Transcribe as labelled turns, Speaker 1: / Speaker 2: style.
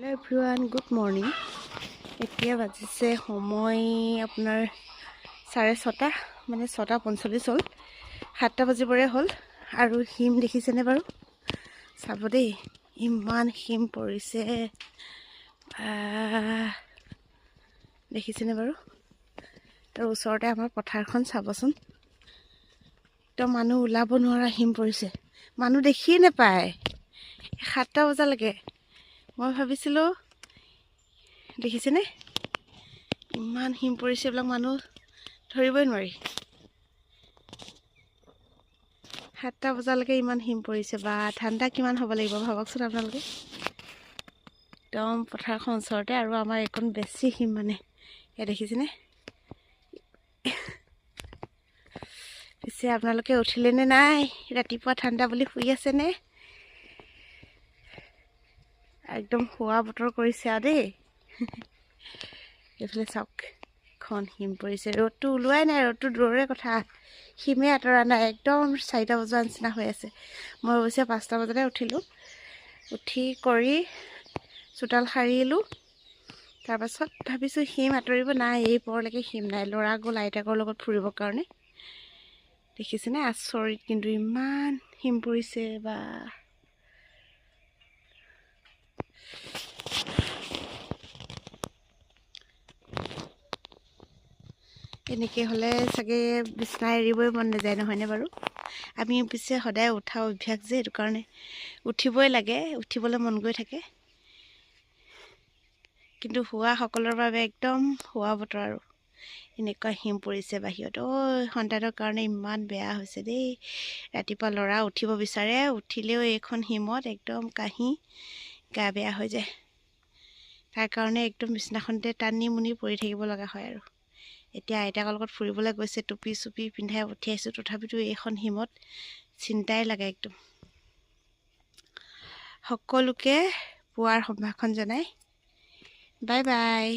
Speaker 1: Hello' everyone, good morning. এতিয়া বাজিছে সময় আপোনাৰ 6:30, মানে 6:45 হ'ল। 7টা বাজিবৰে হ'ল। আৰু হিম দেখিছেনে বাৰু? চাব দেই, ইমান হিম পৰিছে। দেখিছেনে বাৰু? আৰু ওচৰতে আমাৰ পথাৰখন চাবচোন, একদম মানুহ ওলাব নোৱাৰা হিম পৰিছে। মানুহ দেখিয়ে নাপায় 7টা বজালৈকে। মই ভাবিছিলোঁ, দেখিছেনে ইমান হিম পৰিছে, এইবিলাক মানুহ ধৰিবই নোৱাৰি। 7টা বজালৈকে ইমান হিম পৰিছে। বা ঠাণ্ডা কিমান হ'ব লাগিব ভাবকচোন আপোনালোকে। একদম পথাৰখন ওচৰতে, আৰু আমাৰ এইকণ বেছি হিম মানে। এয়া দেখিছেনে? পিছে আপোনালোকে উঠিলেনে নাই? ৰাতিপুৱা ঠাণ্ডা বুলি শুই আছেনে? একদম শোৱা বতৰ কৰিছে আৰু দেই। এইফালে চাওক, এখন হিম পৰিছে। ৰ'দটো ওলোৱাই নাই, ৰ'দটো দূৰৰে কথা, হিমে আঁতৰা নাই। একদম 4টা বজাৰ নিচিনা হৈ আছে। মই অৱশ্যে 5টা বজাতে উঠিলোঁ। উঠি কৰি চোতাল সাৰিলোঁ। তাৰপাছত ভাবিছোঁ হিম আঁতৰিব, নাই, এই পৰলৈকে হিম নাই। ল'ৰা গ'ল আইতাকৰ লগত ফুৰিবৰ কাৰণে। দেখিছেনে? আচৰিত, কিন্তু ইমান হিম পৰিছে। বা এনেকৈ হ'লে চাগে বিছনা এৰিবই মন নাযায়, নহয়নে বাৰু? আমি পিছে সদায় উঠা অভ্যাস যে, সেইটো কাৰণে উঠিবই লাগে, উঠিবলৈ মন গৈ থাকে। কিন্তু শোৱাসকলৰ বাবে একদম শোৱা বতৰ আৰু। এনেকুৱা হিম পৰিছে বাহিৰত। সন্তানৰ কাৰণে ইমান বেয়া হৈছে দেই। ৰাতিপুৱা ল'ৰা উঠিব বিচাৰে, উঠিলেও এইখন হিমত একদম কাহি গা বেয়া হৈ যায়। তাৰ কাৰণে একদম বিছনাখনতে টানি মুনি পৰি থাকিব লগা হয় আৰু। এতিয়া আইতাকৰ লগত ফুৰিবলৈ গৈছে, টুপি চুপি পিন্ধাই পঠিয়াইছোঁ, তথাপিতো এইখন হিমত চিন্তাই লাগে একদম। সকলোকে পুৱাৰ সম্ভাষণ জনাই বাই বাই।